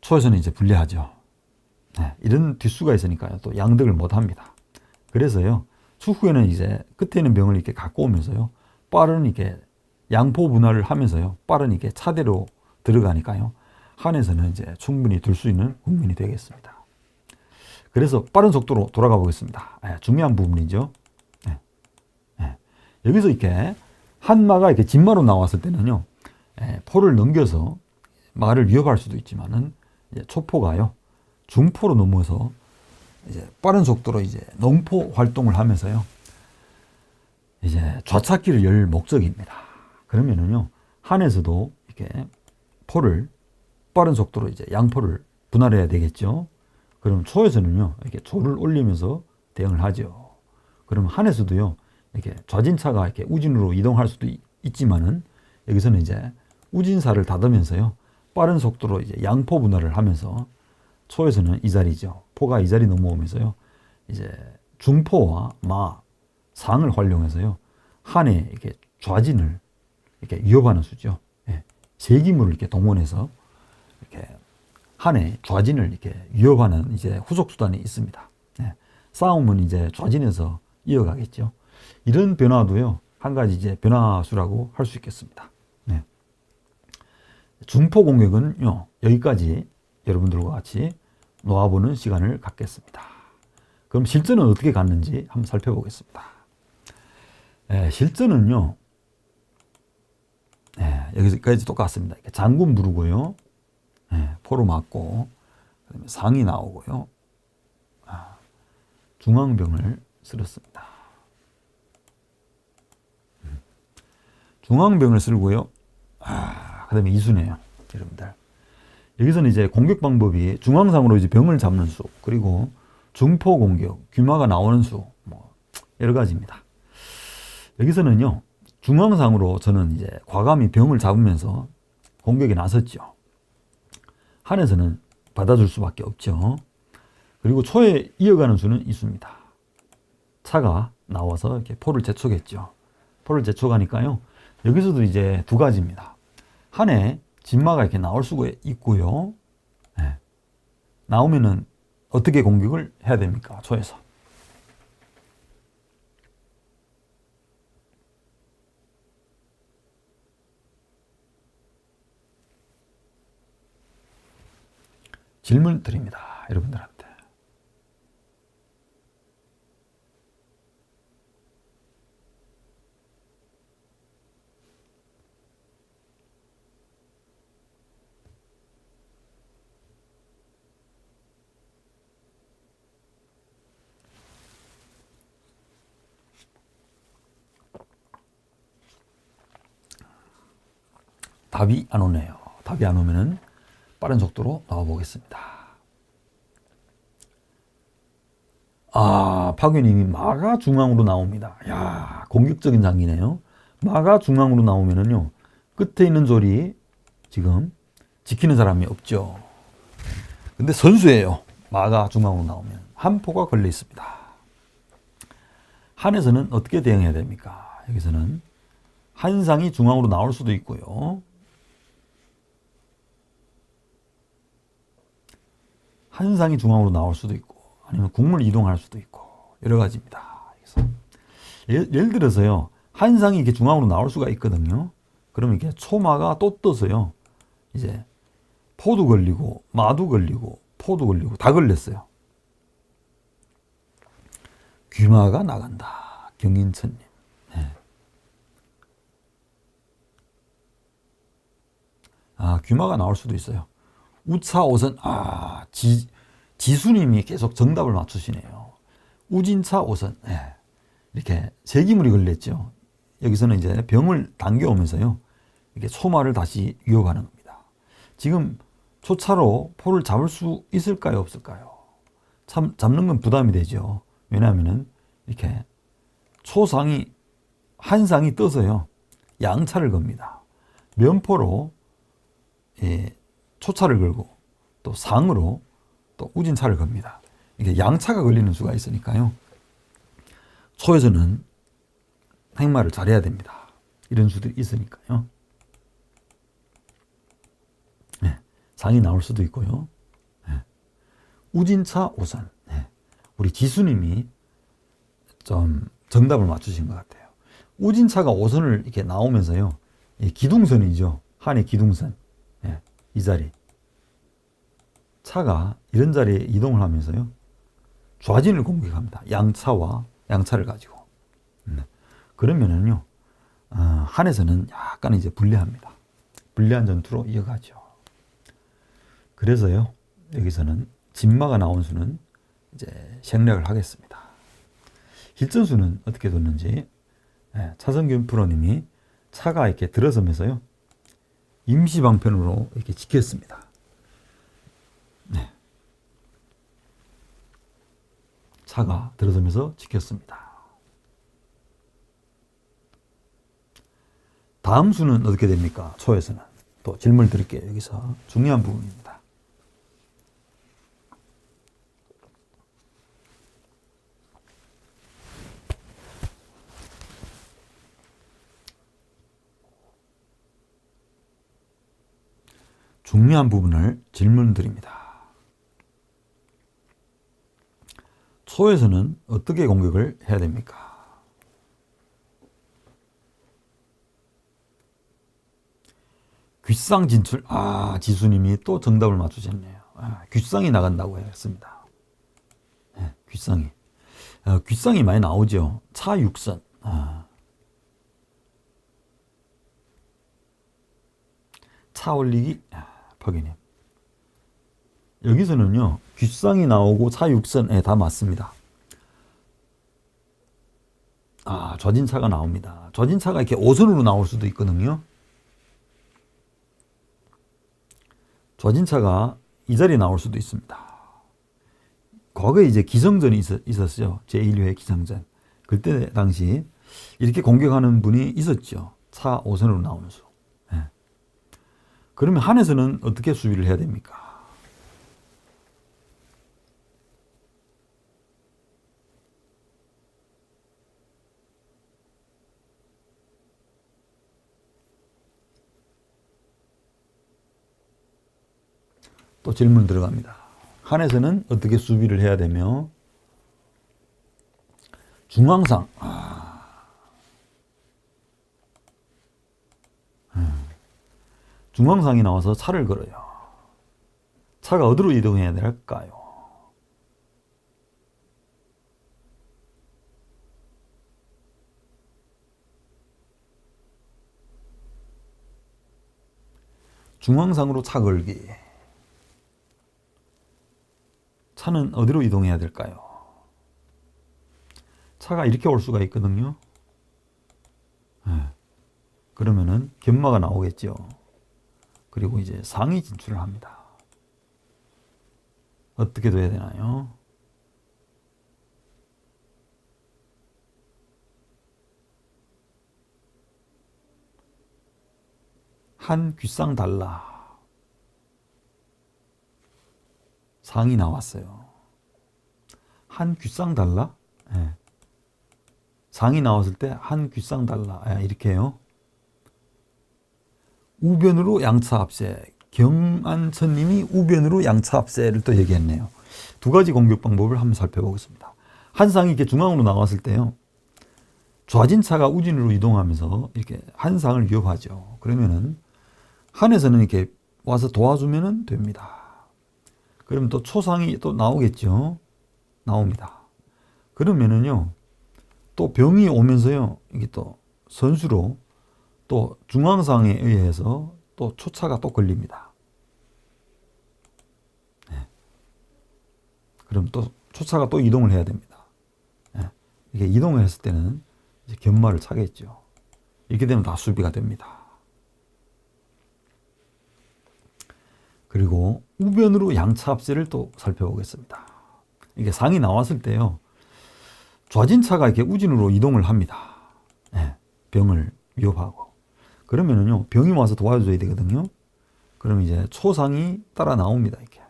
초에서는 이제 불리하죠. 네, 이런 뒷수가 있으니까요. 또 양득을 못 합니다. 그래서요, 추후에는 이제 끝에 있는 병을 이렇게 갖고 오면서요, 빠른 이렇게 양포 분할을 하면서요, 빠른 이렇게 차대로 들어가니까요, 한에서는 이제 충분히 들 수 있는 국민이 되겠습니다. 그래서 빠른 속도로 돌아가 보겠습니다. 중요한 부분이죠. 여기서 이렇게 한마가 이렇게 진마로 나왔을 때는요, 포를 넘겨서 마를 위협할 수도 있지만은 이제 초포가요, 중포로 넘어서 이제 빠른 속도로 이제 농포 활동을 하면서요, 이제 좌차기를 열 목적입니다. 그러면은요, 한에서도 이렇게 포를 빠른 속도로 이제 양포를 분할해야 되겠죠. 그럼 초에서는요, 이렇게 조를 올리면서 대응을 하죠. 그럼 한에서도요, 이렇게 좌진차가 이렇게 우진으로 이동할 수도 있지만은 여기서는 이제 우진사를 닫으면서요, 빠른 속도로 이제 양포 분할을 하면서 초에서는 이 자리죠. 포가 이 자리 넘어오면서요, 이제 중포와 마, 상을 활용해서요, 한에 이렇게 좌진을 이렇게 위협하는 수죠. 세기물을 이렇게 동원해서 이렇게 한에 좌진을 이렇게 위협하는 이제 후속 수단이 있습니다. 싸움은 이제 좌진에서 이어가겠죠. 이런 변화도요, 한 가지 이제 변화수라고 할 수 있겠습니다. 중포 공격은요, 여기까지 여러분들과 같이 놓아보는 시간을 갖겠습니다. 그럼 실전은 어떻게 갔는지 한번 살펴보겠습니다. 실전은요, 여기까지 똑같습니다. 장군 부르고요, 포로 맞고, 그다음에 상이 나오고요, 중앙병을 쓸었습니다. 중앙병을 쓸고요, 그 다음에 이수네요, 여러분들. 여기서는 이제 공격 방법이 중앙상으로 이제 병을 잡는 수, 그리고 중포 공격, 귀마가 나오는 수, 뭐 여러 가지입니다. 여기서는요, 중앙상으로 저는 이제 과감히 병을 잡으면서 공격에 나섰죠. 한에서는 받아줄 수밖에 없죠. 그리고 초에 이어가는 수는 이수입니다. 차가 나와서 이렇게 포를 재촉했죠. 포를 재촉하니까요, 여기서도 이제 두 가지입니다. 한에 진마가 이렇게 나올 수가 있고요. 나오면은 어떻게 공격을 해야 됩니까? 초에서. 질문 드립니다, 여러분들한테. 답이 안 오네요. 답이 안 오면은 빠른 속도로 나와보겠습니다. 파괴님이 마가 중앙으로 나옵니다. 야, 공격적인 장기네요. 마가 중앙으로 나오면은요, 끝에 있는 졸이 지금 지키는 사람이 없죠. 근데 선수예요. 마가 중앙으로 나오면 한 포가 걸려 있습니다. 한에서는 어떻게 대응해야 됩니까? 여기서는 한상이 중앙으로 나올 수도 있고요, 한상이 중앙으로 나올 수도 있고, 아니면 국물 이동할 수도 있고, 여러 가지입니다. 예를 들어서요, 한상이 이렇게 중앙으로 나올 수가 있거든요. 그러면 이렇게 초마가 또 떠서요, 이제 포도 걸리고, 마도 걸리고, 포도 걸리고, 다 걸렸어요. 귀마가 나간다, 경인천님. 귀마가 나올 수도 있어요. 우차 5선, 지수님이 계속 정답을 맞추시네요. 우진차 5선, 이렇게 세기물이 걸렸죠. 여기서는 이제 병을 당겨오면서요, 이렇게 초마를 다시 위협하는 겁니다. 지금 초차로 포를 잡을 수 있을까요, 없을까요? 참 잡는 건 부담이 되죠. 왜냐하면은 이렇게 초상이, 한상이 떠서요, 양차를 겁니다. 면포로 초차를 걸고, 또 상으로 또 우진차를 겁니다. 이게 양차가 걸리는 수가 있으니까요, 초에서는 행마를 잘해야 됩니다. 이런 수들이 있으니까요. 상이 나올 수도 있고요, 우진차 오선. 네. 우리 지수님이 좀 정답을 맞추신 것 같아요. 우진차가 오선을 이렇게 나오면서요. 이 기둥선이죠. 한의 기둥선. 네. 이 자리. 차가 이런 자리에 이동을 하면서요. 좌진을 공격합니다. 양차를 가지고. 그러면은요. 한에서는 약간 이제 불리합니다. 불리한 전투로 이어가죠. 그래서요. 여기서는 진마가 나온 수는 이제 생략을 하겠습니다. hil전수는 어떻게 뒀는지 차성균 프로님이 차가 이렇게 들어서면서요. 임시방편으로 이렇게 지켰습니다. 네. 차가 들어서면서 지켰습니다. 다음 수는 어떻게 됩니까? 초에서는. 또 질문을 드릴게요. 여기서 중요한 부분입니다. 중요한 부분을 질문 드립니다. 초에서는 어떻게 공격을 해야 됩니까? 귓상 진출. 지수님이 또 정답을 맞추셨네요. 귓상이 나간다고 했습니다. 네, 귓상이. 귓상이 많이 나오죠. 차 6선. 차 올리기. 박이님. 여기서는요. 귓상이 나오고 차 6선. 다 맞습니다. 좌진차가 나옵니다. 좌진차가 이렇게 5선으로 나올 수도 있거든요. 좌진차가 이 자리에 나올 수도 있습니다. 과거에 이제 기성전이 있었어요. 제1회 기성전. 그때 당시 이렇게 공격하는 분이 있었죠. 차 5선으로 나오는 수. 그러면 한에서는 어떻게 수비를 해야 됩니까? 또 질문 들어갑니다. 한에서는 어떻게 수비를 해야 되며 중앙상. 중앙상이 나와서 차를 걸어요. 차가 어디로 이동해야 될까요? 중앙상으로 차 걸기. 차는 어디로 이동해야 될까요? 차가 이렇게 올 수가 있거든요. 그러면은 견마가 나오겠죠. 그리고 이제 상위 진출을 합니다. 어떻게 돼야 되나요? 한 귓상 달라. 상이 나왔어요. 한 귓상 달라? 상이 나왔을 때 한 귓상 달라. 이렇게 해요. 우변으로 양차 합세. 경안천님이 우변으로 양차 합세를 또 얘기했네요. 두 가지 공격 방법을 한번 살펴보겠습니다. 한 상이 이렇게 중앙으로 나왔을 때요. 좌진차가 우진으로 이동하면서 이렇게 한 상을 위협하죠. 그러면은 한에서는 이렇게 와서 도와주면 됩니다. 그러면 또 초상이 또 나오겠죠. 나옵니다. 그러면은요. 또 병이 오면서요. 이게 또 선수로 또 중앙상에 의해서 또 초차가 또 걸립니다. 그럼 또 초차가 또 이동을 해야 됩니다. 이게 이동을 했을 때는 이제 견마를 차겠죠. 이렇게 되면 다 수비가 됩니다. 그리고 우변으로 양차 합세를 또 살펴보겠습니다. 이게 상이 나왔을 때요. 좌진차가 이렇게 우진으로 이동을 합니다. 병을 위협하고. 그러면은요, 병이 와서 도와줘야 되거든요. 그럼 이제 초상이 따라 나옵니다, 이렇게.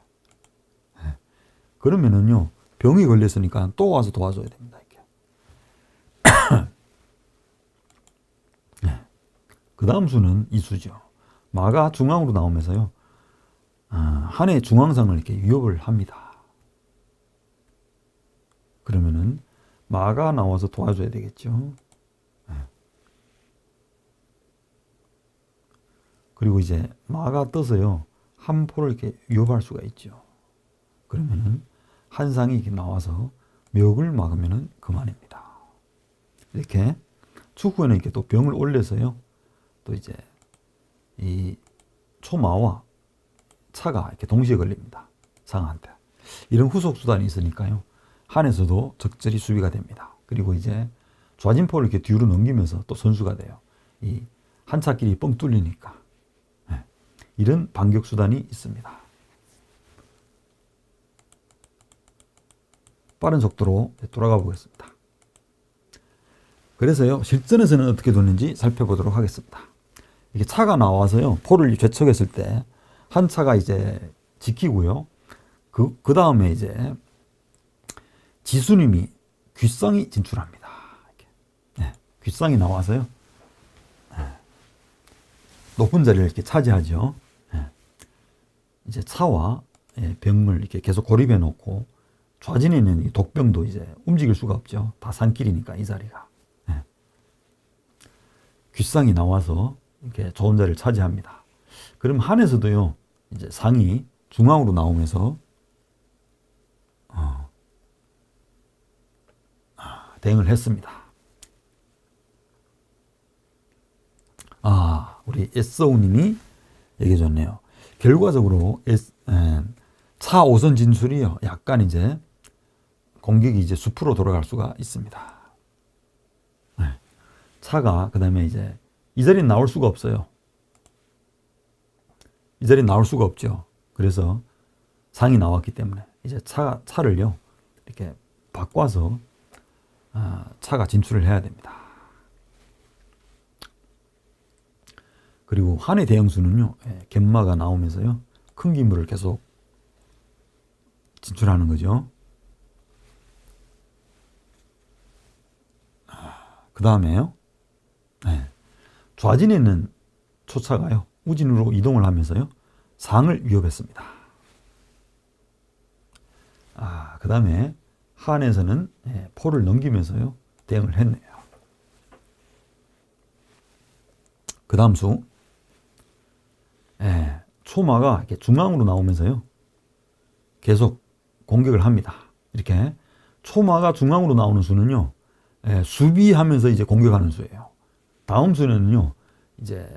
그러면은요, 병이 걸렸으니까 또 와서 도와줘야 됩니다, 이렇게. 그 다음 수는 이 수죠. 마가 중앙으로 나오면서요, 한의 중앙상을 이렇게 위협을 합니다. 그러면은 마가 나와서 도와줘야 되겠죠. 그리고 이제 마가 떠서요, 한 포를 이렇게 위협할 수가 있죠. 그러면은 한상이 이렇게 나와서 멱을 막으면은 그만입니다. 이렇게 축구에는 이렇게 또 병을 올려서요, 또 이제 이 초마와 차가 이렇게 동시에 걸립니다. 상한테. 이런 후속 수단이 있으니까요, 한에서도 적절히 수비가 됩니다. 그리고 이제 좌진포를 이렇게 뒤로 넘기면서 또 선수가 돼요. 이 한차끼리 뻥 뚫리니까. 이런 반격 수단이 있습니다. 빠른 속도로 돌아가 보겠습니다. 그래서요, 실전에서는 어떻게 도는지 살펴보도록 하겠습니다. 이렇게 차가 나와서요, 포를 zwe척했을 때 한 차가 이제 지키고요. 그 다음에 이제 지수님이 귓상이 진출합니다. 이렇게. 귓상이 나와서요, 높은 자리를 이렇게 차지하죠. 이제 차와 병을 이렇게 계속 고립해 놓고, 좌진에 있는 독병도 이제 움직일 수가 없죠. 다 산길이니까 이 자리가. 귓상이 나와서 이렇게 좋은 자리를 차지합니다. 그럼 한에서도요, 이제 상이 중앙으로 나오면서 대응을 했습니다. 우리 SO님이 얘기해 줬네요. 결과적으로 차 5선 진출이요, 약간 이제 공격이 이제 숲으로 돌아갈 수가 있습니다. 차가 그 다음에 이제 이 자리는 나올 수가 없어요. 이 자리는 나올 수가 없죠. 그래서 상이 나왔기 때문에 이제 차를요, 이렇게 바꿔서 차가 진출을 해야 됩니다. 그리고 한의 대형수는요, 갯마가 나오면서요, 큰 기물을 계속 진출하는 거죠. 그 다음에요, 좌진에 있는 초차가요, 우진으로 이동을 하면서요, 상을 위협했습니다. 그 다음에 한에서는 포를 넘기면서요, 대응을 했네요. 그 다음 수, 초마가 이렇게 중앙으로 나오면서요, 계속 공격을 합니다. 이렇게 초마가 중앙으로 나오는 수는요, 수비하면서 이제 공격하는 수예요. 다음 수는요, 이제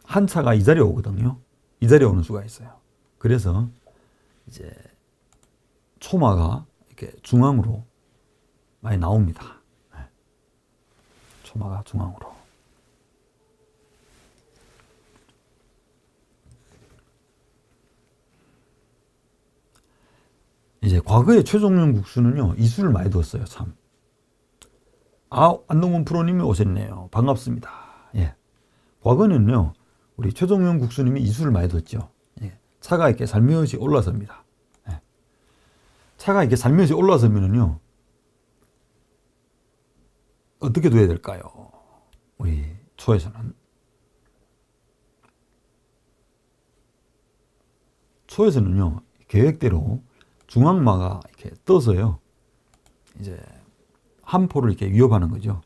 한 차가 이 자리에 오거든요. 이 자리에 오는 수가 있어요. 그래서 이제 초마가 이렇게 중앙으로 많이 나옵니다. 초마가 중앙으로. 이제 과거의 최종용 국수는요, 이수를 많이 두었어요, 참. 안동훈 프로님이 오셨네요. 반갑습니다. 과거는요, 우리 최종용 국수님이 이수를 많이 뒀죠. 차가 이렇게 살며시 올라섭니다. 차가 이렇게 살며시 올라서면은요, 어떻게 둬야 될까요? 우리 초에서는. 초에서는요, 계획대로 중앙마가 이렇게 떠서요, 이제 한 포를 이렇게 위협하는 거죠.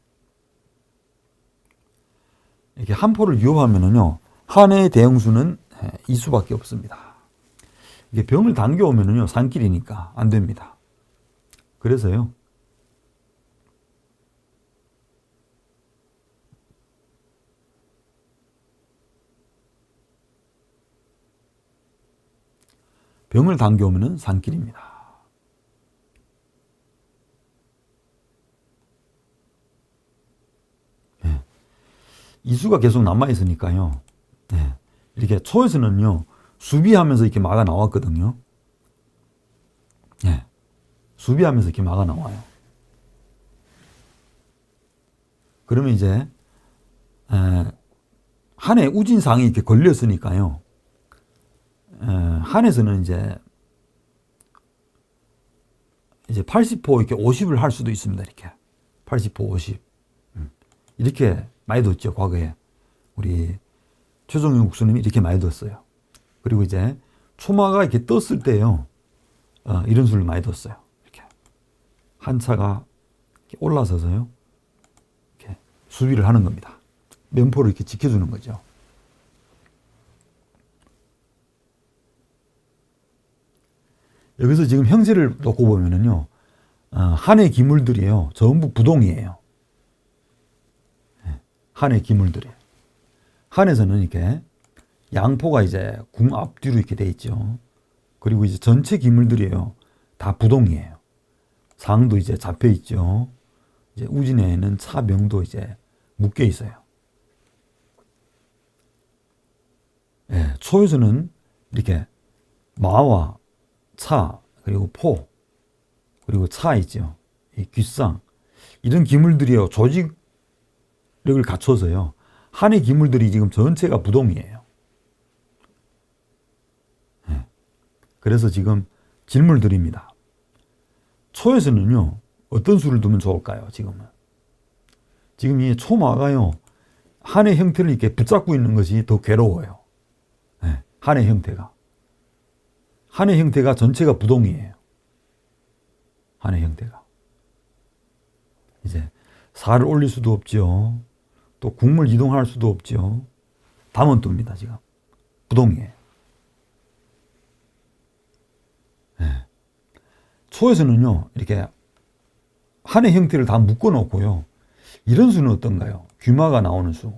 이렇게 한 포를 위협하면은요, 한의 대형수는 이 수밖에 없습니다. 이게 병을 당겨오면은요, 산길이니까 안 됩니다. 그래서요, 병을 당겨오면은 산길입니다. 이수가 계속 남아있으니까요. 이렇게 초에서는요, 수비하면서 이렇게 마가 나왔거든요. 수비하면서 이렇게 마가 나와요. 그러면 이제, 한해 우진상이 이렇게 걸렸으니까요. 한에서는 이제 80호 이렇게 50을 할 수도 있습니다. 이렇게. 80호 50. 이렇게 많이 뒀죠, 과거에. 우리 최종용 국수님이 이렇게 많이 뒀어요. 그리고 이제 초마가 이렇게 떴을 때요, 이런 수를 많이 뒀어요. 이렇게. 한차가 올라서서요, 이렇게 수비를 하는 겁니다. 면포를 이렇게 지켜주는 거죠. 여기서 지금 형제를 놓고 보면은요, 한해 기물들이에요. 전부 부동이에요. 한해 기물들이에요. 한에서는 이렇게 양포가 이제 궁 앞뒤로 이렇게 돼 있죠. 그리고 이제 전체 기물들이에요. 다 부동이에요. 상도 이제 잡혀 있죠. 이제 우진에는 차명도 이제 묶여 있어요. 예, 초에서는 이렇게 마와 차, 그리고 포, 그리고 차 있죠. 이 귓상, 이런 기물들이요, 조직력을 갖춰서요, 한의 기물들이 지금 전체가 부동이에요. 예. 그래서 지금 질문을 드립니다. 초에서는요, 어떤 수를 두면 좋을까요, 지금은? 지금 이 초마가요, 한의 형태를 이렇게 붙잡고 있는 것이 더 괴로워요. 예. 한의 형태가. 한의 형태가 전체가 부동이에요. 한의 형태가. 이제 살을 올릴 수도 없죠. 또 국물 이동할 수도 없죠. 담원두입니다, 지금. 부동이에요. 네. 초에서는요, 이렇게 한의 형태를 다 묶어 놓고요. 이런 수는 어떤가요? 귀마가 나오는 수,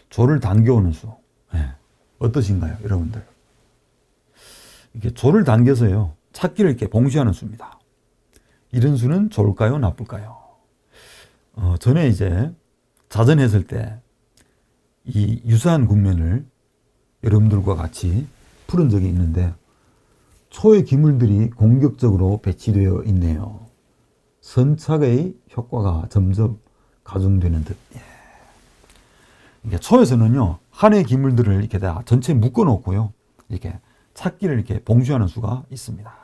조를 당겨오는 수. 네. 어떠신가요, 여러분들? 이렇게 조를 당겨서요, 찾기를 이렇게 봉시하는 수입니다. 이런 수는 좋을까요, 나쁠까요? 전에 이제 자전했을 때 이 유사한 국면을 여러분들과 같이 풀은 적이 있는데, 초의 기물들이 공격적으로 배치되어 있네요. 선착의 효과가 점점 가중되는 듯. 예. 그러니까 초에서는요, 한의 기물들을 이렇게 다 전체 묶어 놓고요, 이렇게 찾기를 이렇게 봉시하는 수가 있습니다.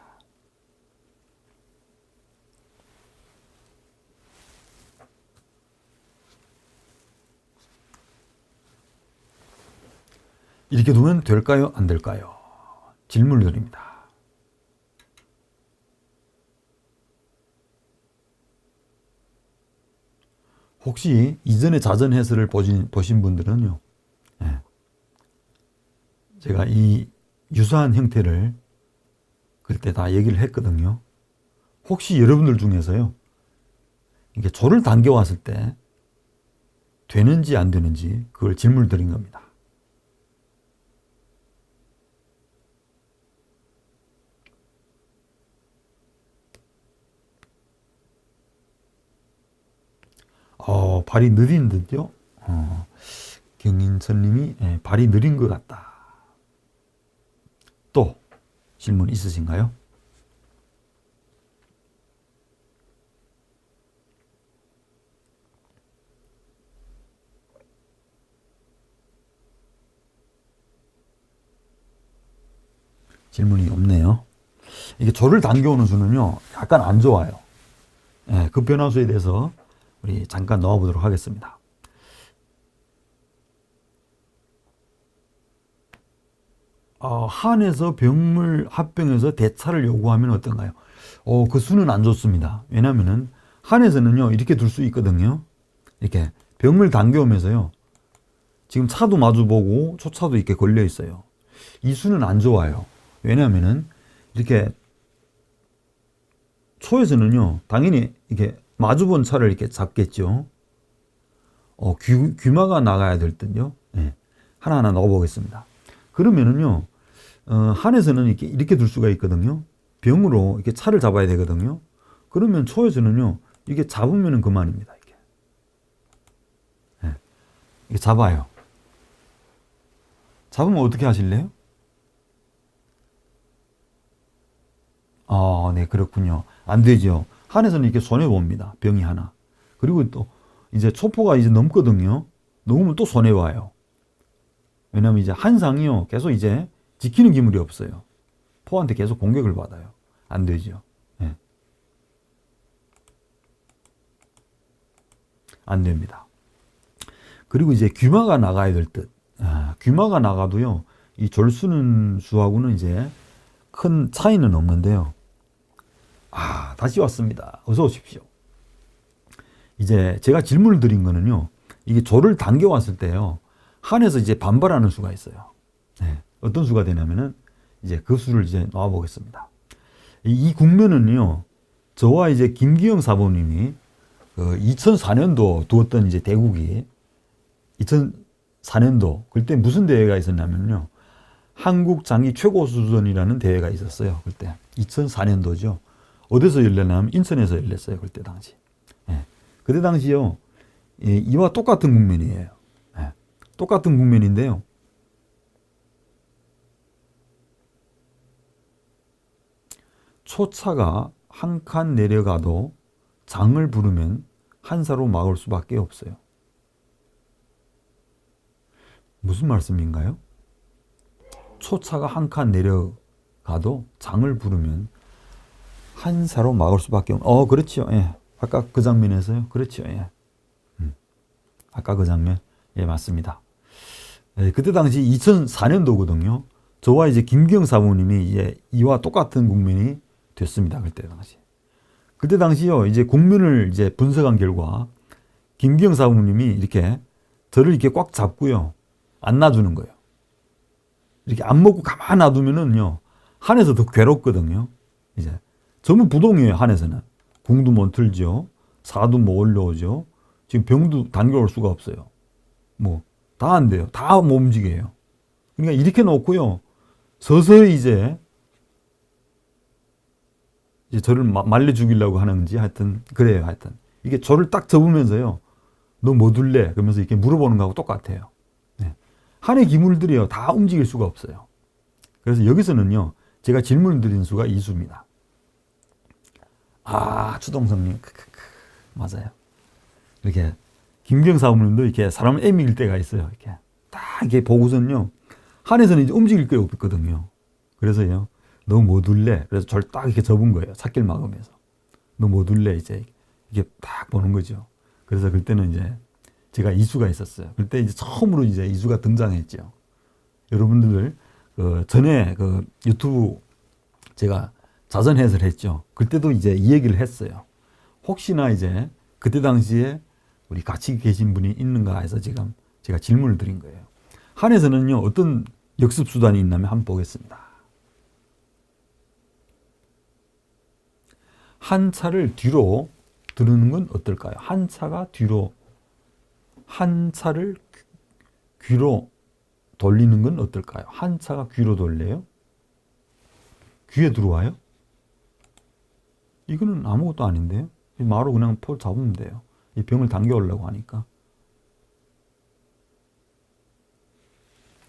이렇게 두면 될까요, 안 될까요? 질문을 드립니다. 혹시 이전에 자전 해설을 보신 분들은요, 예, 제가 이 유사한 형태를 그때 다 얘기를 했거든요. 혹시 여러분들 중에서요, 이게 조를 당겨왔을 때 되는지 안 되는지 그걸 질문을 드린 겁니다. 발이 느린 듯요? 경인선님이, 예, 발이 느린 것 같다. 또 질문 있으신가요? 질문이 없네요. 이게 조를 당겨오는 수는요, 약간 안 좋아요. 예, 그 변화수에 대해서 우리 잠깐 넣어보도록 하겠습니다. 한에서 병물 합병해서 대차를 요구하면 어떤가요? 그 수는 안 좋습니다. 왜냐면은 한에서는요, 이렇게 둘 수 있거든요. 이렇게 병을 당겨오면서요, 지금 차도 마주보고 초차도 이렇게 걸려 있어요. 이 수는 안 좋아요. 왜냐면은 이렇게 초에서는요, 당연히 이렇게 마주본 차를 이렇게 잡겠죠. 귀마가 나가야 될 듯요. 네. 하나하나 넣어보겠습니다. 그러면은요, 한에서는 이렇게 둘 수가 있거든요. 병으로 이렇게 차를 잡아야 되거든요. 그러면 초에서는요, 이게 잡으면은 그만입니다. 이렇게. 네. 이게 잡아요. 잡으면 어떻게 하실래요? 네, 그렇군요. 안 되죠. 한에서는 이렇게 손해봅니다. 병이 하나. 그리고 또 이제 초포가 이제 넘거든요. 넘으면 또 손해와요. 왜냐면 이제 한상이요, 계속 이제 지키는 기물이 없어요. 포한테 계속 공격을 받아요. 안 되죠. 네. 안 됩니다. 그리고 이제 귀마가 나가야 될 듯. 귀마가 나가도요, 이 졸수는 수하고는 이제 큰 차이는 없는데요. 다시 왔습니다. 어서 오십시오. 이제 제가 질문을 드린 거는요, 이게 조를 당겨왔을 때요, 한에서 이제 반발하는 수가 있어요. 네. 어떤 수가 되냐면은, 이제 그 수를 이제 놔보겠습니다. 이 국면은요, 저와 이제 김기영 사모님이 2004년도 두었던 이제 대국이 2004년도 그때 무슨 대회가 있었냐면요, 한국 장기 최고 수준이라는 대회가 있었어요. 그때 2004년도죠. 어디서 열렸냐면 인천에서 열렸어요. 그때 당시. 예. 그때 당시요, 이와 똑같은 국면이에요. 예. 똑같은 국면인데요. 초차가 한 칸 내려가도 장을 부르면 한사로 막을 수밖에 없어요. 무슨 말씀인가요? 초차가 한 칸 내려가도 장을 부르면 한사로 막을 수밖에 없는. 그렇죠. 예. 아까 그 장면에서요. 그렇죠. 예. 아까 그 장면. 예, 맞습니다. 예, 그때 당시 2004년도거든요. 저와 이제 김기영 사모님이 이제 이와 똑같은 국면이 됐습니다. 그때 당시. 그때 당시요, 이제 국면을 이제 분석한 결과, 김기영 사모님이 이렇게 저를 이렇게 꽉 잡고요, 안 놔주는 거예요. 이렇게 안 먹고 가만 놔두면은요, 한에서 더 괴롭거든요. 이제 전부 부동이에요. 한에서는 궁도 못 틀죠, 사도 못 올려오죠, 지금 병도 당겨올 수가 없어요. 뭐 다 안 돼요. 다 못 움직여요. 그러니까 이렇게 놓고요, 서서히 이제 저를 말려 죽이려고 하는지 하여튼 그래요. 하여튼 이게 저를 딱 접으면서요, 너 뭐 둘래? 그러면서 이렇게 물어보는 거하고 똑같아요. 네. 한의 기물들이요, 다 움직일 수가 없어요. 그래서 여기서는요, 제가 질문을 드린 수가 이 수입니다. 추동성님, 맞아요. 이렇게 김경 사모님도 이렇게 사람을 애밀 때가 있어요. 이렇게 딱 이렇게 보고선요, 한에서는 이제 움직일 게 없거든요. 그래서요, 너 뭐 둘래? 그래서 저를 딱 이렇게 접은 거예요. 찻길 막으면서. 너 뭐 둘래? 이제 이게 딱 보는 거죠. 그래서 그때는 이제 제가 이수가 있었어요. 그때 이제 처음으로 이제 이수가 등장했죠. 여러분들 전에 유튜브 제가 자전 해설했죠. 그때도 이제 이 얘기를 했어요. 혹시나 이제 그때 당시에 우리 같이 계신 분이 있는가 해서 지금 제가 질문을 드린 거예요. 한에서는요, 어떤 역습 수단이 있냐면 한번 보겠습니다. 한 차를 뒤로 드는 건 어떨까요? 한 차가 뒤로, 한 차를 귀로 돌리는 건 어떨까요? 한 차가 귀로 돌려요? 귀에 들어와요? 이거는 아무것도 아닌데요? 마루 그냥 포 잡으면 돼요. 이 병을 당겨오려고 하니까.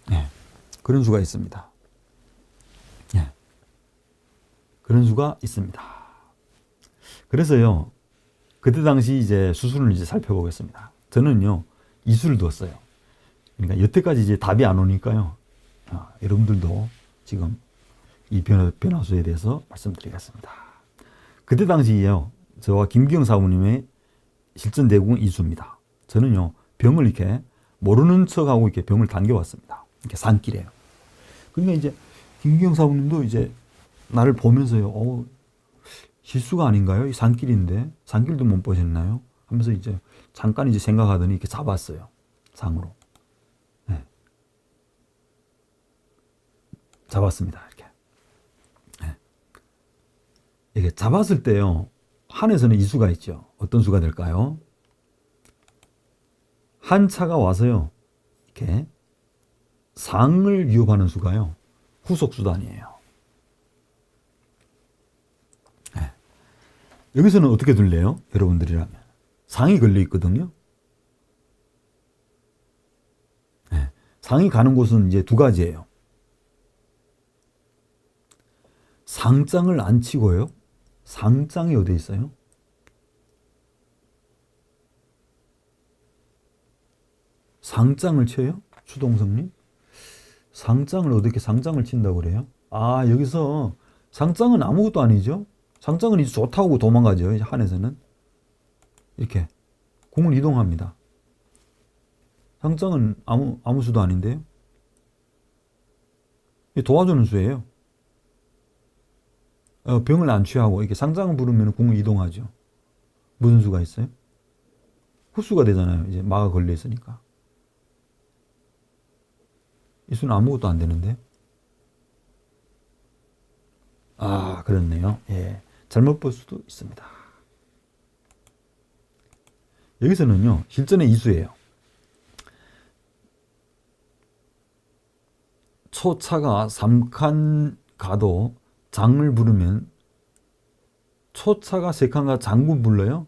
네, 그런 수가 있습니다. 네, 그런 수가 있습니다. 그래서요, 그때 당시 이제 수술을 이제 살펴보겠습니다. 저는요, 이수를 두었어요. 그러니까 여태까지 이제 답이 안 오니까요, 여러분들도 지금 이 변화수에 대해서 말씀드리겠습니다. 그때 당시에요, 저와 김기영 사모님의 실전 대국은 이수입니다. 저는요, 병을 이렇게 모르는 척하고 이렇게 병을 당겨왔습니다. 이렇게 산길에요. 그러니까 이제 김기영 사모님도 이제 나를 보면서요, 실수가 아닌가요? 이 산길인데 산길도 못 보셨나요? 하면서 이제 잠깐 이제 생각하더니 이렇게 잡았어요. 상으로. 네. 잡았습니다. 이렇게. 네. 이렇게 잡았을 때요, 한에서는 이 수가 있죠. 어떤 수가 될까요? 한 차가 와서요, 이렇게 상을 위협하는 수가요, 후속 수단이에요. 네. 여기서는 어떻게 둘래요? 여러분들이라면 상이 걸려 있거든요. 네. 상이 가는 곳은 이제 두 가지예요. 상장을 안 치고요, 상장이 어디 있어요? 상장을 쳐요? 추동성님? 상장을 어떻게 상장을 친다고 그래요? 여기서 상장은 아무것도 아니죠? 상장은 이제 좋다고 도망가죠. 이제 한에서는 이렇게 공을 이동합니다. 상장은 아무 수도 아닌데요. 도와주는 수예요. 병을 안 취하고 이렇게 상장을 부르면 궁을 이동하죠. 무슨 수가 있어요? 흡수가 되잖아요. 이제 마가 걸려 있으니까. 이 수는 아무것도 안 되는데. 아, 그렇네요. 예. 잘못 볼 수도 있습니다. 여기서는요, 실전의 이수예요. 초차가 3칸 가도 장을 부르면 초차가 3칸 가 장군 불러요?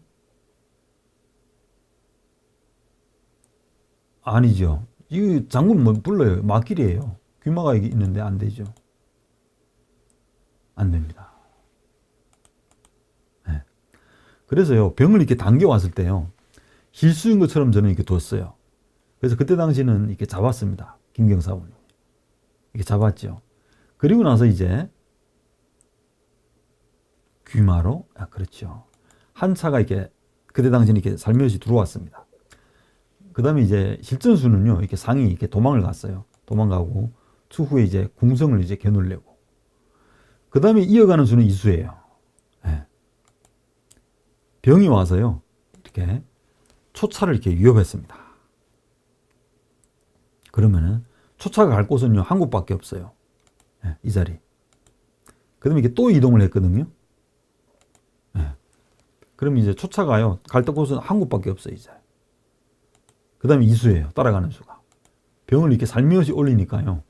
아니죠. 이 장군 못 불러요. 막길이에요. 귀마가 있는데 안 되죠. 안 됩니다. 네. 그래서요, 병을 이렇게 당겨왔을 때요, 실수인 것처럼 저는 이렇게 뒀어요. 그래서 그때 당시는 이렇게 잡았습니다. 김경사원이. 이렇게 잡았죠. 그리고 나서 이제 귀마로, 그렇죠. 한 차가 이렇게 그때 당시는 이렇게 살며시 들어왔습니다. 그 다음에 이제 실전수는요, 이렇게 상이 이렇게 도망을 갔어요. 도망가고, 추후에 이제 궁성을 이제 겨누려고. 그 다음에 이어가는 수는 이수예요. 네. 병이 와서요, 이렇게 초차를 이렇게 위협했습니다. 그러면은 초차가 갈 곳은요, 한 곳밖에 없어요. 네, 이 자리. 그 다음에 이게 또 이동을 했거든요. 네. 그럼 이제 초차가요, 갈 곳은 한 곳밖에 없어요, 이제. 그 다음에 이수예요, 따라가는 수가. 병을 이렇게 살며시 올리니까요,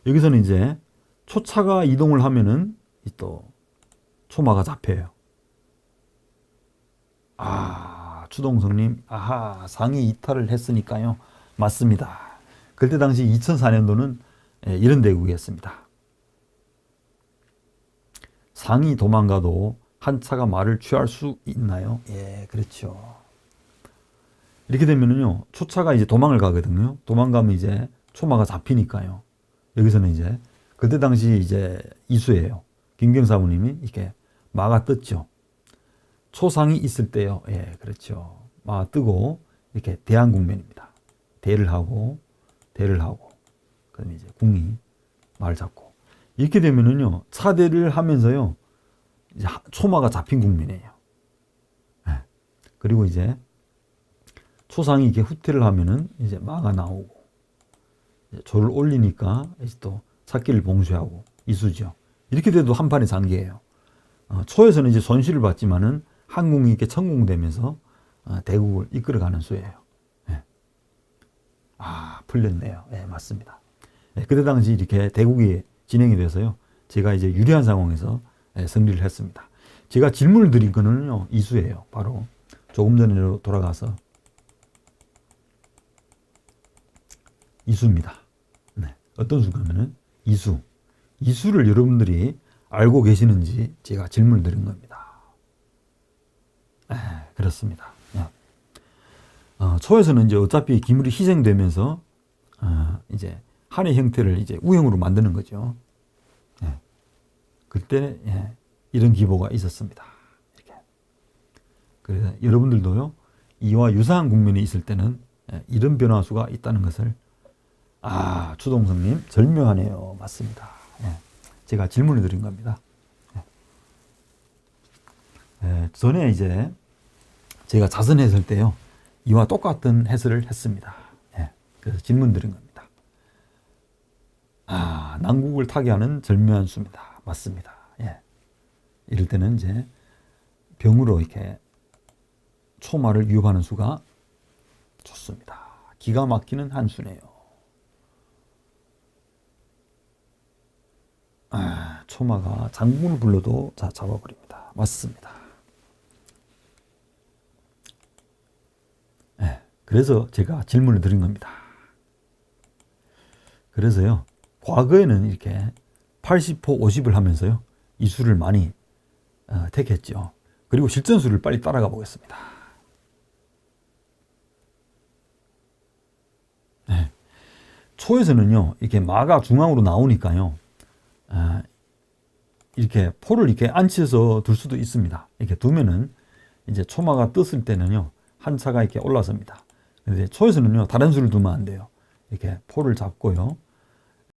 여기서는 이제 초차가 이동을 하면은 또 초마가 잡혀요. 아, 추동성님, 아하, 상이 이탈을 했으니까요. 맞습니다. 그때 당시 2004년도는 이런 대국이었습니다. 상이 도망가도 한 차가 말을 취할 수 있나요? 예, 그렇죠. 이렇게 되면은요, 초차가 이제 도망을 가거든요. 도망가면 이제 초마가 잡히니까요. 여기서는 이제 그때 당시 이제 이수예요. 김경사부님이 이렇게 마가 떴죠. 초상이 있을 때요. 예, 그렇죠. 마가 뜨고 이렇게 대한 국면입니다. 대를 하고 그다음에 이제 궁이 마를 잡고 이렇게 되면은요, 차대를 하면서요, 이제 초마가 잡힌 국면이에요. 예. 그리고 이제 초상이 이렇게 후퇴를 하면은 이제 마가 나오고 조를 올리니까 이제 또 찾기를 봉쇄하고 이수죠. 이렇게 돼도 한 판의 장기예요. 초에서는 이제 손실을 받지만은 한궁이 이렇게 천궁되면서 대국을 이끌어가는 수예요. 예. 아, 풀렸네요. 예, 맞습니다. 예, 그때 당시 이렇게 대국이 진행이 돼서요, 제가 이제 유리한 상황에서 승리를 했습니다. 제가 질문을 드린 거는요, 이수예요. 바로 조금 전에 돌아가서 이수입니다. 네. 어떤 수냐면은 이수. 이수를 여러분들이 알고 계시는지 제가 질문을 드린 겁니다. 그렇습니다. 네. 초에서는 이제 어차피 기물이 희생되면서 이제 한의 형태를 이제 우형으로 만드는 거죠. 네. 그때 이런 기보가 있었습니다. 이렇게. 그래서 여러분들도요, 이와 유사한 국면이 있을 때는 이런 변화수가 있다는 것을, 추동성님 절묘하네요. 맞습니다. 제가 질문을 드린 겁니다. 전에 이제 제가 자선했을 때요, 이와 똑같은 해설을 했습니다. 그래서 질문 드린 겁니다. 난국을 타개하는 절묘한 수입니다. 맞습니다. 이럴 때는 이제 병으로 이렇게 초마를 위협하는 수가 좋습니다. 기가 막히는 한 수네요. 초마가 장군을 불러도 잡아버립니다. 맞습니다. 그래서 제가 질문을 드린 겁니다. 그래서요, 과거에는 이렇게 80호 50을 하면서요, 이 수를 많이 택했죠. 그리고 실전수를 빨리 따라가 보겠습니다. 초에서는요, 이렇게 마가 중앙으로 나오니까요, 이렇게 포를 이렇게 앉혀서 둘 수도 있습니다. 이렇게 두면은 이제 초마가 떴을 때는요, 한 차가 이렇게 올라섭니다. 근데 초에서는요, 다른 수를 두면 안 돼요. 이렇게 포를 잡고요,